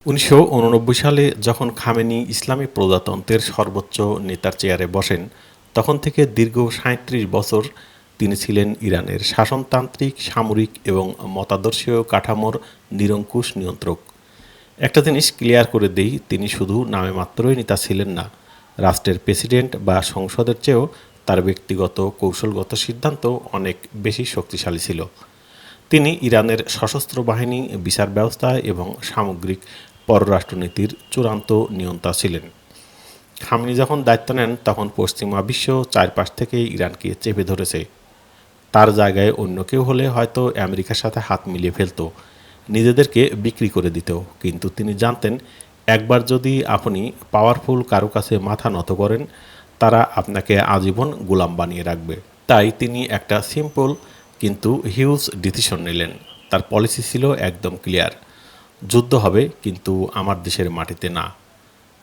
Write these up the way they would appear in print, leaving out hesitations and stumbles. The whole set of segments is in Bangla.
১৯৮৯ সালে যখন খামেনি ইসলামী প্রজাতন্ত্রের সর্বোচ্চ নেতার চেয়ারে বসেন, তখন থেকে দীর্ঘ ৩৭ বছর তিনি ছিলেন ইরানের শাসনতান্ত্রিক, সামরিক এবং মতাদর্শীয় কাঠামোর নিরঙ্কুশ নিয়ন্ত্রক। একটা জিনিস ক্লিয়ার করে দেই, তিনি শুধু নামে মাত্রই নেতা ছিলেন না। রাষ্ট্রের প্রেসিডেন্ট বা সংসদের চেয়েও তার ব্যক্তিগত কৌশলগত সিদ্ধান্ত অনেক বেশি শক্তিশালী ছিল। তিনি ইরানের সশস্ত্র বাহিনী, বিচার ব্যবস্থা এবং সামগ্রিক পররাষ্ট্রনীতির চূড়ান্ত নিয়ন্তা ছিলেন। খামেনি যখন দায়িত্ব নেন, তখন পশ্চিমা বিশ্ব চারপাশ থেকেই ইরানকে চেপে ধরেছে। তার জায়গায় অন্য কেউ হলে হয়তো আমেরিকার সাথে হাত মিলিয়ে ফেলত, নিজেদেরকে বিক্রি করে দিত। কিন্তু তিনি জানতেন, একবার যদি আপনি পাওয়ারফুল কারো কাছে মাথা নত করেন, তারা আপনাকে আজীবন গোলাম বানিয়ে রাখবে। তাই তিনি একটা সিম্পল কিন্তু হিউজ ডিসিশন নিলেন। তার পলিসি ছিল একদম ক্লিয়ার: যুদ্ধ হবে, কিন্তু আমার দেশের মাটিতে না।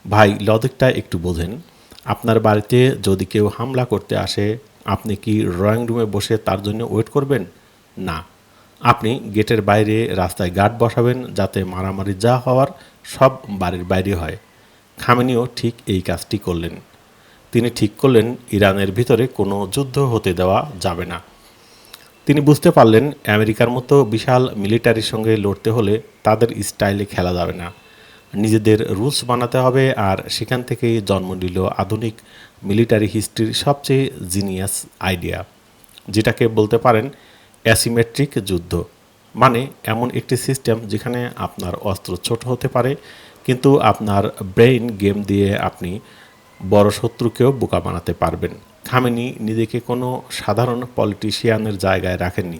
ভাই, লজিকটা একটু বোঝেন। আপনার বাড়িতে যদি কেউ হামলা করতে আসে, আপনি কি ড্রয়িং রুমে বসে তার জন্য ওয়েট করবেন? না, আপনি গেটের বাইরে রাস্তায় গার্ড বসাবেন, যাতে মারামারি যা হওয়ার সব বাড়ির বাইরে হয়। খামেনিও ঠিক এই কাজটি করলেন। তিনি ঠিক করলেন, ইরানের ভিতরে কোনো যুদ্ধ হতে দেওয়া যাবে না। তিনি বুঝতে পারলেন, আমেরিকার মতো বিশাল মিলিটারির সঙ্গে লড়তে হলে তাদের স্টাইলে খেলা যাবে না, নিজেদের রুলস বানাতে হবে। আর সেখান থেকেই জন্ম নিল আধুনিক মিলিটারি হিস্ট্রির সবচেয়ে জিনিয়াস আইডিয়া, যেটাকে বলতে পারেন অ্যাসিমেট্রিক যুদ্ধ। মানে এমন একটি সিস্টেম যেখানে আপনার অস্ত্র ছোট হতে পারে, কিন্তু আপনার ব্রেইন গেম দিয়ে আপনি বড় শত্রুকেও বোকা বানাতে পারবেন। খামেনি নিজেকে কোনো সাধারণ পলিটিশিয়ানের জায়গায় রাখেননি।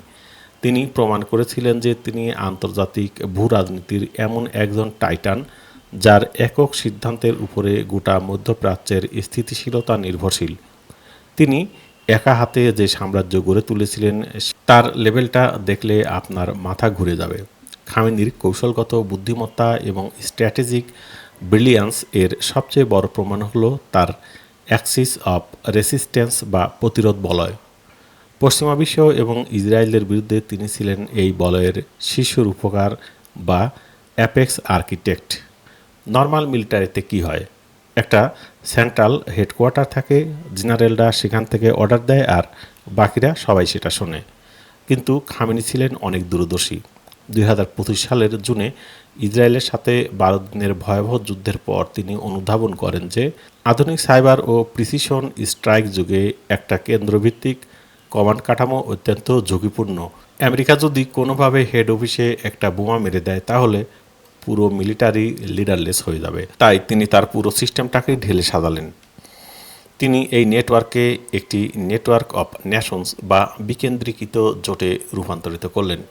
তিনি প্রমাণ করেছিলেন যে তিনি আন্তর্জাতিক ভূরাজনীতির এমন একজন টাইটান, যার একক সিদ্ধান্তের উপরে গোটা মধ্যপ্রাচ্যের স্থিতিশীলতা নির্ভরশীল। তিনি একা হাতে যে সাম্রাজ্য গড়ে তুলেছিলেন, তার লেভেলটা দেখলে আপনার মাথা ঘুরে যাবে। খামেনির কৌশলগত বুদ্ধিমত্তা এবং স্ট্র্যাটেজিক ব্রিলিয়ান্স এর সবচেয়ে বড় প্রমাণ হলো তার অ্যাক্সিস অফ রেসিস্ট্যান্স বা প্রতিরোধ বলয়। পশ্চিমা বিশ্ব এবং ইসরায়েলের বিরুদ্ধে তিনি ছিলেন এই বলয়ের শীর্ষ রূপকার বা অ্যাপেক্স আর্কিটেক্ট। নর্মাল মিলিটারিতে কি হয়? একটা সেন্ট্রাল হেডকোয়ার্টার থাকে, জেনারেলরা সেখান থেকে অর্ডার দেয় আর বাকিরা সবাই সেটা শোনে। কিন্তু খামেনি ছিলেন অনেক দূরদর্শী। ২০২৫ সালের জুনে ইসরায়েলের সাথে ১২ দিনের ভয়াবহ যুদ্ধের পর তিনি অনুধাবন করেন যে আধুনিক সাইবার ও প্রিসিশন স্ট্রাইক যুগে একটা কেন্দ্রভিত্তিক কমান্ড কাঠামো অত্যন্ত ঝুঁকিপূর্ণ। আমেরিকা যদি কোনোভাবে হেড অফিসে একটা বোমা মেরে দেয়, তাহলে পুরো মিলিটারি লিডারলেস হয়ে যাবে। তাই তিনি তার পুরো সিস্টেমটাকে ঢেলে সাজালেন। তিনি এই নেটওয়ার্ককে একটি নেটওয়ার্ক অফ নেশনস বা বিকেন্দ্রীকৃত জোটে রূপান্তরিত করলেন।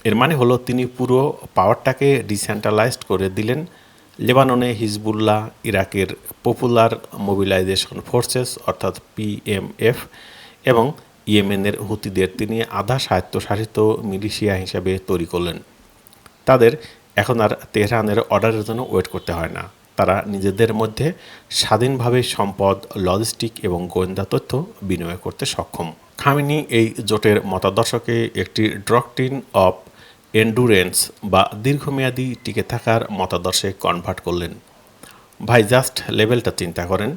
এর মানে হলো, তিনি পুরো পাওয়ারটাকে ডিসেন্ট্রালাইজড করে দিলেন। লেবাননে হিজবুল্লাহ, ইরাকের পপুলার মোবিলাইজেশন ফোর্সেস অর্থাৎ পিএমএফ এবং ইয়েমেনের হুতিদের তিনি আধা স্বায়ত্তশাসিত মিলিশিয়া হিসেবে তৈরি করলেন। তাদের এখন আর তেহরানের অর্ডারের জন্য ওয়েট করতে হয় না। তারা নিজেদের মধ্যে স্বাধীনভাবে সম্পদ, লজিস্টিক এবং গোয়েন্দা তথ্য বিনিময় করতে সক্ষম। খামেনি এই জোটের মতাদর্শকে একটি ডক্ট্রিন অফ এন্ডুরেন্স বা দীর্ঘমেয়াদী টিকে থাকার মতাদর্শে কনভার্ট করলেন। ভাই, জাস্ট লেভেলটা চিন্তা করেন।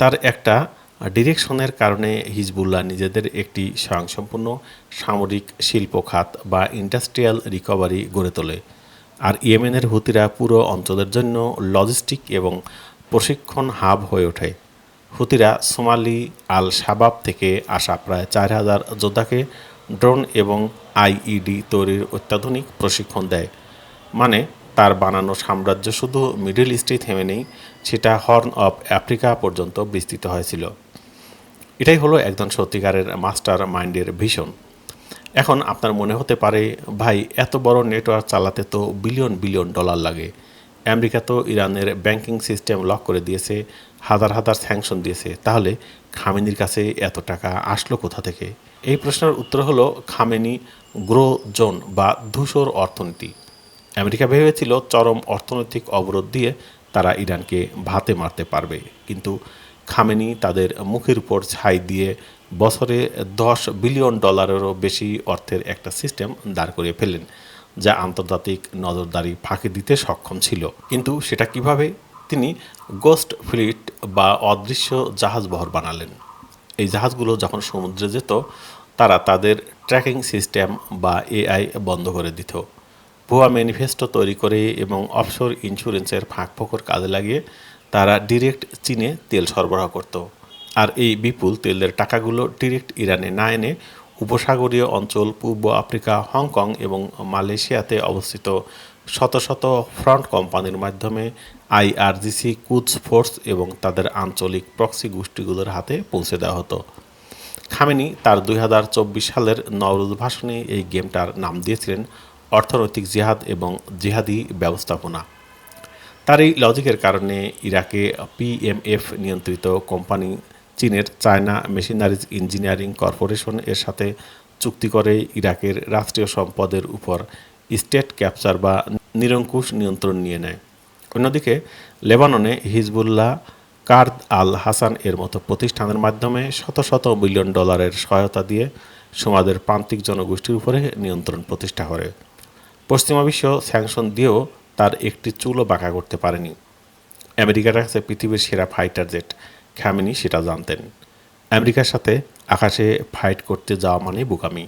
তার একটা ডিরেকশনের কারণে হিজবুল্লাহ নিজেদের একটি স্বয়ংসম্পূর্ণ সামরিক শিল্প খাত বা ইন্ডাস্ট্রিয়াল রিকভারি গড়ে তোলে, আর ইয়েমেনের হুতিরা পুরো অঞ্চলের জন্য লজিস্টিক এবং প্রশিক্ষণ হাব হয়ে ওঠে। হুতিরা সোমালি আল শাবাব থেকে আসা প্রায় ৪,০০০ যোদ্ধাকে ড্রোন এবং আইইডি তৈরির অত্যাধুনিক প্রশিক্ষণ দেয়। মানে তার বানানো সাম্রাজ্য শুধু মিডল ইস্টেই থেমে নেই, সেটা হর্ন অফ আফ্রিকা পর্যন্ত বিস্তৃত হয়েছিল। এটাই হলো একজন সত্যিকারের মাস্টার মাইন্ডের ভিশন। এখন আপনার মনে হতে পারে, ভাই, এত বড় নেটওয়ার্ক চালাতে তো বিলিয়ন বিলিয়ন ডলার লাগে। আমেরিকা তো ইরানের ব্যাংকিং সিস্টেম লক করে দিয়েছে, হাজার হাজার স্যাংশন দিয়েছে। তাহলে খামেনির কাছে এত টাকা আসলো কোথা থেকে? এই প্রশ্নের উত্তর হলো খামেনি গ্রো জোন বা ধূসর অর্থনীতি। আমেরিকা ভেবেছিল চরম অর্থনৈতিক অবরোধ দিয়ে তারা ইরানকে ভাতে মারতে পারবে, কিন্তু খামেনি তাদের মুখের উপর ছাই দিয়ে বছরে $10 বিলিয়ন বেশি অর্থের একটা সিস্টেম দাঁড় করিয়ে ফেললেন, যা আন্তর্জাতিক নজরদারি ফাঁকি দিতে সক্ষম ছিল। কিন্তু সেটা কিভাবে? তিনি গোস্ট ফ্লিট বা অদৃশ্য জাহাজবহর বানালেন। এই জাহাজগুলো যখন সমুদ্রে যেত, তারা তাদের ট্র্যাকিং সিস্টেম বা এআই বন্ধ করে দিত। ভুয়া ম্যানিফেস্টো তৈরি করে এবং অফশোর ইন্স্যুরেন্সের ফাঁকফোকর কাজে লাগিয়ে তারা ডিরেক্ট চীনে তেল সরবরাহ করত। আর এই বিপুল তেলের টাকাগুলো ডিরেক্ট ইরানে না এনে উপসাগরীয় অঞ্চল, পূর্ব আফ্রিকা, হংকং এবং মালয়েশিয়াতে অবস্থিত শত শত ফ্রন্ট কোম্পানির মাধ্যমে আইআরজিসি, কুদস ফোর্স এবং তাদের আঞ্চলিক প্রক্সি গোষ্ঠীগুলোর হাতে পৌঁছে দেওয়া হতো। খামেনি তার 2024 সালের নওরোজ ভাষণে এই গেমটার নাম দিয়েছিলেন অর্থনৈতিক জিহাদ এবং জিহাদি ব্যবস্থাপনা। তার এই লজিকের কারণে ইরাকে পিএমএফ নিয়ন্ত্রিত কোম্পানি চীনের চায়না মেশিনারিজ ইঞ্জিনিয়ারিং কর্পোরেশন এর সাথে চুক্তি করে ইরাকের রাষ্ট্রীয় সম্পদের উপর স্টেট ক্যাপচার বা নিরঙ্কুশ নিয়ন্ত্রণ নিয়ে নেয়। অন্যদিকে লেবাননে হিজবুল্লাহ, কার্দ আল হাসান এর মতো প্রতিষ্ঠানের মাধ্যমে শত শত বিলিয়ন ডলারের সহায়তা দিয়ে সমাজের প্রান্তিক জনগোষ্ঠীর উপরে নিয়ন্ত্রণ প্রতিষ্ঠা করে। পশ্চিমা বিশ্ব স্যাংশন দিয়েও তার একটি চুলও বাঁকা করতে পারেনি। আমেরিকার কাছে পৃথিবীর সেরা ফাইটার জেট, খামেনি সেটা জানতেন। আমেরিকার সাথে আকাশে ফাইট করতে যাওয়া মানে বোকামি।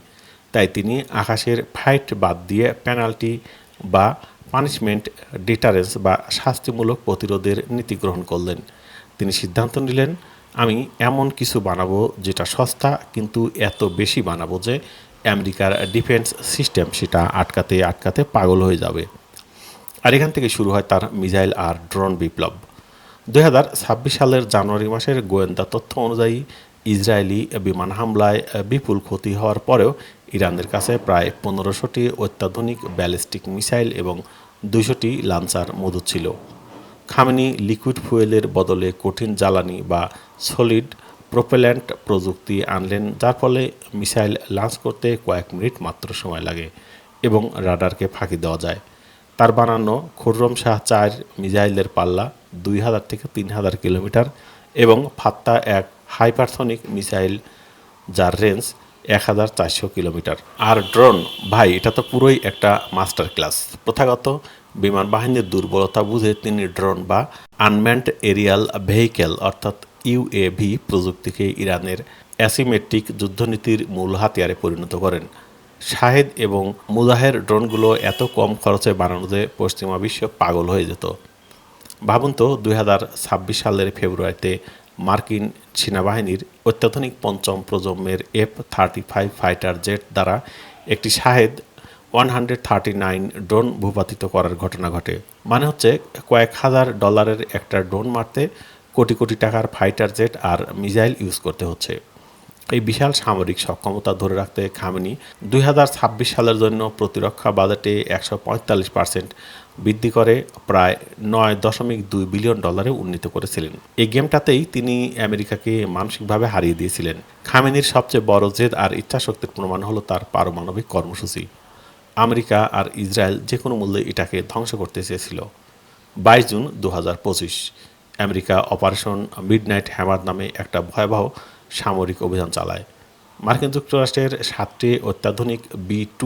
তাই তিনি আকাশের ফাইট বাদ দিয়ে পেনাল্টি বা পানিশমেন্ট, ডিটারেন্স বা শাস্তিমূলক প্রতিরোধের নীতি গ্রহণ করলেন। তিনি সিদ্ধান্ত নিলেন, আমি এমন কিছু বানাবো যেটা সস্তা, কিন্তু এত বেশি বানাবো যে আমেরিকার ডিফেন্স সিস্টেম সেটা আটকাতে আটকাতে পাগল হয়ে যাবে। আর এখান থেকে শুরু হয় তার মিসাইল আর ড্রোন বিপ্লব। 2026 সালের জানুয়ারি মাসের গোয়েন্দা তথ্য অনুযায়ী ইসরায়েলি বিমান হামলায় বিপুল ক্ষতি হওয়ার পরেও ইরানের কাছে প্রায় 1500টি অত্যাধুনিক ব্যালিস্টিক মিসাইল এবং 200টি লাঞ্চার মজুদ ছিল। খামেনি লিকুইড ফুয়েলের বদলে কঠিন জ্বালানি বা সলিড প্রোপেল্যান্ট প্রযুক্তি আনলেন, যার ফলে মিসাইল লঞ্চ করতে কয়েক মিনিট মাত্র সময় লাগে এবং রাডারকে ফাঁকি দেওয়া যায়। তার বানানো খুররম শাহ 4 মিসাইলের পাল্লা 2000 থেকে 3000 কিলোমিটার এবং ফাত্তা এক হাইপারসনিক মিসাইল যার রেঞ্জ 1400 কিলোমিটার। আর ড্রোন, ভাই এটা তো পুরোই একটা মাস্টার ক্লাস। প্রথাগত বিমান বাহিনীর দুর্বলতা বুঝে তিনি ড্রোন বা আনম্যান্ড এরিয়াল ভেহিকেল অর্থাৎ ইউএভি প্রযুক্তিকে ইরানের অ্যাসিমেট্রিক যুদ্ধনীতির মূল হাতিয়ারে পরিণত করেন। শাহেদ এবং মুজাহের ড্রোনগুলো এত কম খরচে বানানো যে পশ্চিমা বিশ্ব পাগল হয়ে যেত। ভাবুন তো, 2026 সালের ফেব্রুয়ারিতে মার্কিন সেনাবাহিনীর অত্যাধুনিক পঞ্চম প্রজন্মের F-35 ফাইটার জেট দ্বারা একটি শাহেদ 139 ড্রোন ভূপাতিত করার ঘটনা ঘটে। মানে হচ্ছে কয়েক হাজার ডলারের একটা ড্রোন মারতে কোটি কোটি টাকার ফাইটার জেট আর মিসাইল ইউজ করতে হচ্ছে। এই বিশাল সামরিক সক্ষমতা ধরে রাখতে খামেনি 2026 সালের জন্য প্রতিরক্ষা বাজেটে 145% বৃদ্ধি করে প্রায় $9.2 বিলিয়ন উন্নীত করেছিলেন। এই গেমটাতেই তিনি আমেরিকাকে মানসিকভাবে হারিয়ে দিয়েছিলেন। খামেনির সবচেয়ে বড় জেদ আর ইচ্ছাশক্তির প্রমাণ হলো তার পারমাণবিক কর্মসূচি। আমেরিকা আর ইসরায়েল যে কোনো মূল্যে এটাকে ধ্বংস করতে চেয়েছিল। 22 June 2025 America operation midnight hammer নামে একটা ভয়াবহ সামরিক অভিযান চালায়। মার্কিন যুক্তরাষ্ট্রের 7টি অত্যাধুনিক B-2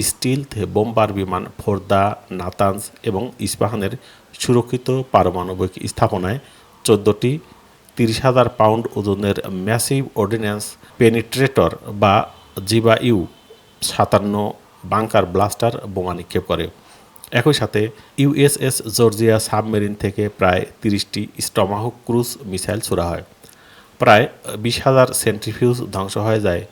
স্টিলথ বোম্বার বিমান ফোর্দা, নাতানজ এবং ইস্পাহানের সুরক্ষিত পারমাণবিক স্থাপনায় 14টি 30,000 পাউন্ড ওজনের ম্যাসিভ অর্ডিন্যান্স পেনিট্রেটর বা জিবা-57 বাংকার ব্লাস্টার বোমা নিক্ষেপ করে। একই সাথে ইউএসএস জর্জিয়া সাবমেরিন থেকে প্রায় 30টি স্টমাহক ক্রুজ মিসাইল ছোড়া হয়। প্রায় 20,000 সেন্ট্রিফিউজ ধ্বংস হয়ে যায়।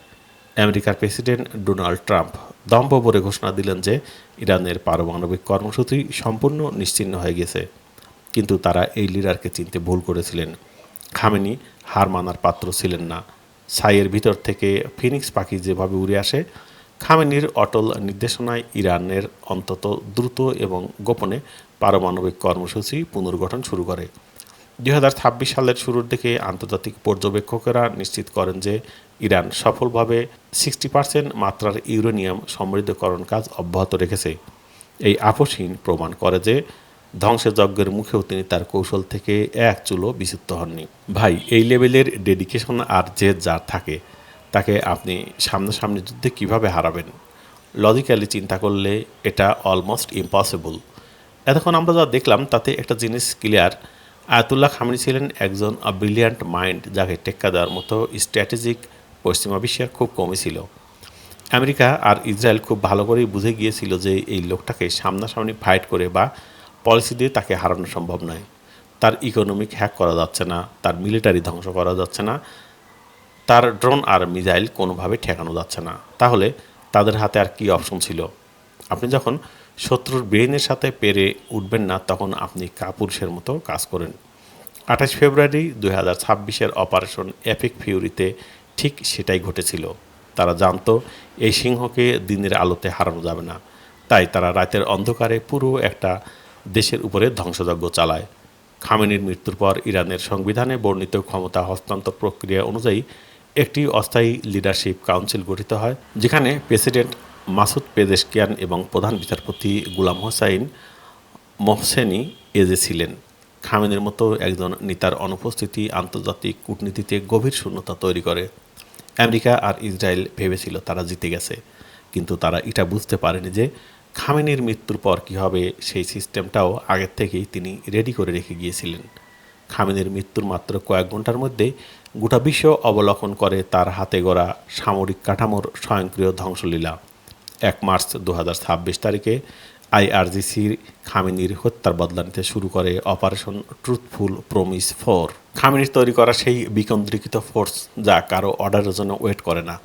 আমেরিকার প্রেসিডেন্ট ডোনাল্ড ট্রাম্প দম্ভ ভরে ঘোষণা দিলেন যে ইরানের পারমাণবিক কর্মসূচি সম্পূর্ণ নিশ্চিহ্ন হয়ে গেছে। কিন্তু তারা এই লিডারকে চিনতে ভুল করেছিলেন। খামেনি হার মানার পাত্র ছিলেন না। ছাইয়ের ভিতর থেকে ফিনিক্স পাখি যেভাবে উড়ে আসে, খামেনির অটল নির্দেশনায় ইরানের অন্তত দ্রুত এবং গোপনে পারমাণবিক কর্মসূচি পুনর্গঠন শুরু করে। 2026 সালের শুরুর দিকে আন্তর্জাতিক পর্যবেক্ষকেরা নিশ্চিত করেন যে ইরান সফলভাবে 60% মাত্রার ইউরেনিয়াম সমৃদ্ধকরণ কাজ অব্যাহত রেখেছে। এই আপোষহীন প্রমাণ করে যে ধ্বংসের যজ্ঞের মুখেও তিনি তার কৌশল থেকে এক চুলও বিচ্যুত হননি। ভাই, এই লেভেলের ডেডিকেশন আর জেদ যার থাকে, তাকে আপনি সামনাসামনি যুদ্ধে কিভাবে হারাবেন? লজিক্যালি চিন্তা করলে এটা অলমোস্ট ইম্পসিবল। এতক্ষণ আমরা যা দেখলাম তাতে একটা জিনিস ক্লিয়ার, আয়াতুল্লাহ খামেনি ছিলেন একজন ব্রিলিয়ান্ট মাইন্ড, যাকে টেক্কা দেওয়ার মতো স্ট্র্যাটেজিক পশ্চিমা বিশ্বের খুব কমই ছিল। আমেরিকা আর ইসরায়েল খুব ভালো করেই বুঝে গিয়েছিল যে এই লোকটাকে সামনাসামনি ফাইট করে বা পলিসি দিয়ে তাকে হারানো সম্ভব নয়। তার ইকোনমিক হ্যাক করা যাচ্ছে না, তার মিলিটারি ধ্বংস করা যাচ্ছে না, তার ড্রোন আর মিসাইল কোনোভাবে ঠেকানো যাচ্ছে না। তাহলে তাদের হাতে আর কি অপশন ছিল? আপনি যখন শত্রুর ব্রেইনের সাথে পেরে উঠবেন না, তখন আপনি কাপুরুষের মতো কাজ করেন। ২৮ ফেব্রুয়ারি ২০২৬-এর অপারেশন এপিক ফিউরিতে ঠিক সেটাই ঘটেছিল। তারা জানতো এই সিংহকে দিনের আলোতে হারানো যাবে না, তাই তারা রাতের অন্ধকারে পুরো একটা দেশের উপরে ধ্বংসযজ্ঞ চালায়। খামেনির মৃত্যুর পর ইরানের সংবিধানে বর্ণিত ক্ষমতা হস্তান্তর প্রক্রিয়া অনুযায়ী একটি অস্থায়ী লিডারশিপ কাউন্সিল গঠিত হয়, যেখানে প্রেসিডেন্ট মাসুদ পেজেশকিয়ান এবং প্রধান বিচারপতি গুলাম হোসাইন মোহসেনি এজে ছিলেন। খামেনির মতো একজন নেতার অনুপস্থিতি আন্তর্জাতিক কূটনীতিতে গভীর শূন্যতা তৈরি করে। আমেরিকা আর ইসরায়েল ভেবেছিল তারা জিতে গেছে, কিন্তু তারা এটা বুঝতে পারেনি যে খামেনির মৃত্যুর পর কী হবে সেই সিস্টেমটাও আগের থেকেই তিনি রেডি করে রেখে গিয়েছিলেন। খামেনির মৃত্যুর মাত্র কয়েক ঘন্টার মধ্যে গোটা বিশ্ব অবলোকন করে তার হাতে গড়া সামরিক কাঠামোর স্বয়ংক্রিয় ধ্বংসলীলা। ১ মার্চ ২০২৬ তারিখে আইআরজিসির খামেনির হত্যার বদলা নিতে শুরু করে অপারেশন ট্রুথফুল প্রমিস 4। খামেনির তৈরি করা সেই বিকেন্দ্রীকৃত ফোর্স যা কারো অর্ডারের জন্য ওয়েট করে না,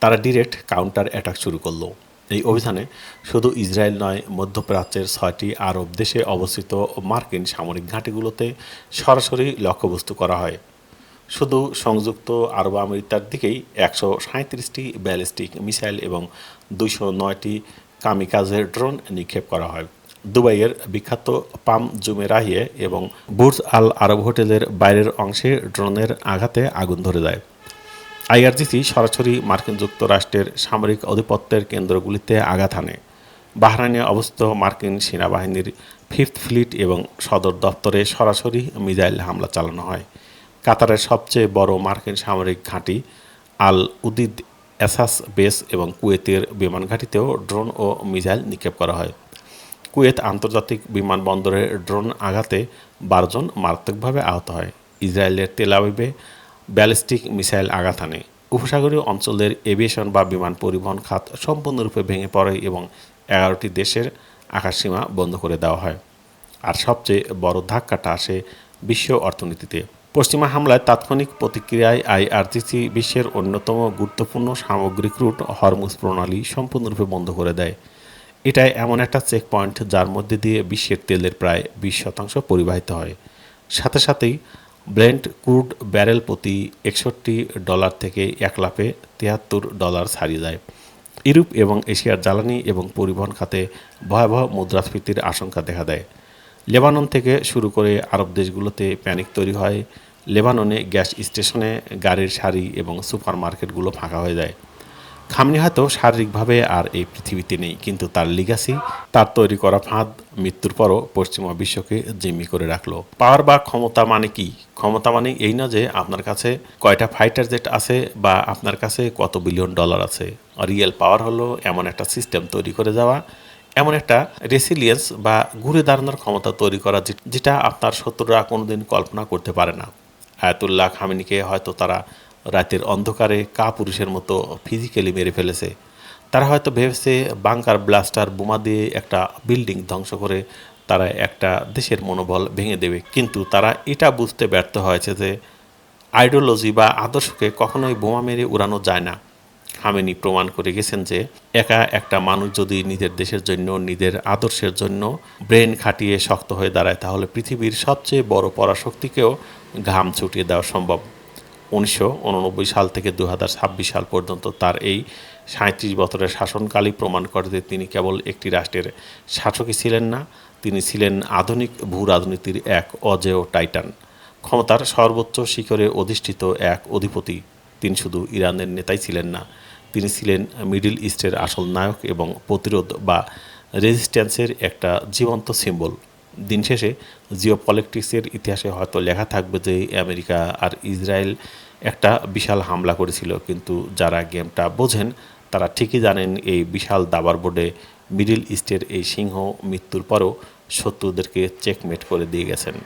তারা ডিরেক্ট কাউন্টার অ্যাটাক শুরু করলো। এই অভিযানে শুধু ইসরায়েল নয়, মধ্যপ্রাচ্যের ৬টি আরব দেশে অবস্থিত মার্কিন সামরিক ঘাঁটিগুলোতে সরাসরি লক্ষ্যবস্তু করা হয়। শুধু সংযুক্ত আরব আমিরাতের দিকেই ১৩৭টি ব্যালিস্টিক মিসাইল এবং ২০৯টি কামিকাজে ড্রোন নিক্ষেপ করা হয়। দুবাইয়ের বিখ্যাত পাম জুমেরাহিয়ে এবং বুর্জ আল আরব হোটেলের বাইরের অংশে ড্রোনের আঘাতে আগুন ধরে যায়। আইআরজিসি সরাসরি মার্কিন যুক্তরাষ্ট্রের সামরিক আধিপত্যের কেন্দ্রগুলিতে আঘাত হানে। বাহরাইনে অবস্থিত মার্কিন সেনাবাহিনীর 5th ফ্লিট এবং সদর দপ্তরে সরাসরি মিসাইল হামলা চালানো হয়। কাতারের সবচেয়ে বড় মার্কিন সামরিক ঘাঁটি আল উদিদ এসাস বেস এবং কুয়েতের বিমান ঘাঁটিতেও ড্রোন ও মিসাইল নিক্ষেপ করা হয়। কুয়েত আন্তর্জাতিক বিমানবন্দরে ড্রোন আঘাতে ১২ জন মারাত্মকভাবে আহত হয়। ইসরায়েলের তেল আবিবে ব্যালিস্টিক মিসাইল আঘাত হানে। উপসাগরীয় অঞ্চলের এভিয়েশন বা বিমান পরিবহন খাত সম্পূর্ণরূপে ভেঙে পড়ে এবং ১১টি দেশের আকাশসীমা বন্ধ করে দেওয়া হয়। আর সবচেয়ে বড় ধাক্কাটা আসে বিশ্ব অর্থনীতিতে। পশ্চিমা হামলায় তাৎক্ষণিক প্রতিক্রিয়ায় আইআরজিসি বিশ্বের অন্যতম গুরুত্বপূর্ণ সামগ্রিক রুট হরমুজ প্রণালী সম্পূর্ণরূপে বন্ধ করে দেয়। এটাই এমন একটা চেকপয়েন্ট যার মধ্যে দিয়ে বিশ্বের তেলের প্রায় ২০% পরিবাহিত হয়। সাথে সাথেই ব্রেন্ট ক্রুড ব্যারেল প্রতি $৬১ থেকে এক লাফে $৭৩ ছাড়িয়ে যায়। ইউরোপ এবং এশিয়ার জ্বালানি এবং পরিবহন খাতে ভয়াবহ মুদ্রাস্ফীতির আশঙ্কা দেখা দেয়। লেবানন থেকে শুরু করে আরব দেশগুলোতে প্যানিক তৈরি হয়। লেবাননে গ্যাস স্টেশনে গাড়ির সারি এবং সুপার মার্কেটগুলো ফাঁকা হয়ে যায়। খামেনি হয়তো শারীরিকভাবে আর এই পৃথিবীতে নেই, কিন্তু তার লিগাসি, তার তৈরি করা ফাঁদ মৃত্যুর পরও পশ্চিমা বিশ্বকে জিম্মি করে রাখলো। পাওয়ার বা ক্ষমতা মানে কি? ক্ষমতা মানে এই না যে আপনার কাছে কয়টা ফাইটার জেট আছে বা আপনার কাছে কত বিলিয়ন ডলার আছে। রিয়েল পাওয়ার হলো এমন একটা সিস্টেম তৈরি করে যাওয়া, এমন একটা রেসিলিয়েন্স বা ঘুরে দাঁড়ানোর ক্ষমতা তৈরি করা যেটা আপনার শত্রুরা কোনোদিন কল্পনা করতে পারে না। আয়াতুল্লাহ খামেনিকে হয়তো তারা রাতের অন্ধকারে কাপুরুষের মতো ফিজিক্যালি মেরে ফেলেছে। তারা হয়তো ভেবেছে বাংকার ব্লাস্টার বোমা দিয়ে একটা বিল্ডিং ধ্বংস করে তারা একটা দেশের মনোবল ভেঙে দেবে, কিন্তু তারা এটা বুঝতে ব্যর্থ হয়েছে যে আইডিওলজি বা আদর্শকে কখনোই বোমা মেরে উড়ানো যায় না। খামেনি প্রমাণ করে গেছেন যে একা একটা মানুষ যদি নিজের দেশের জন্য, নিজের আদর্শের জন্য ব্রেন খাটিয়ে শক্ত হয়ে দাঁড়ায়, তাহলে পৃথিবীর সবচেয়ে বড় পরাশক্তিকেও ঘাম ছুটিয়ে দেওয়া সম্ভব। ১৯৮৯ সাল থেকে ২০২৬ সাল পর্যন্ত তার এই ৩৭ বছরের শাসনকালই প্রমাণ করে যে তিনি কেবল একটি রাষ্ট্রের শাসকই ছিলেন না, তিনি ছিলেন আধুনিক ভূ-রাজনীতির এক অজেয় টাইটান, ক্ষমতার সর্বোচ্চ শিখরে অধিষ্ঠিত এক অধিপতি। তিনি শুধু ইরানের নেতাই ছিলেন না, তিনি ছিলেন মিডল ইস্টের আসল নায়ক এবং প্রতিরোধ বা রেজিস্ট্যান্সের একটা জীবন্ত সিম্বল। দিন শেষে জিওপলিটিক্সের ইতিহাসে হয়তো লেখা থাকবে যে আমেরিকা আর ইসরায়েল একটা বিশাল হামলা করেছিল, কিন্তু যারা গেমটা বোঝেন তারা ঠিকই জানেন এই বিশাল দাবার বোর্ডে মিডল ইস্টের এই সিংহ মৃত্যুর পরও শত্রুদেরকে চেকমেট করে দিয়ে গেছেন।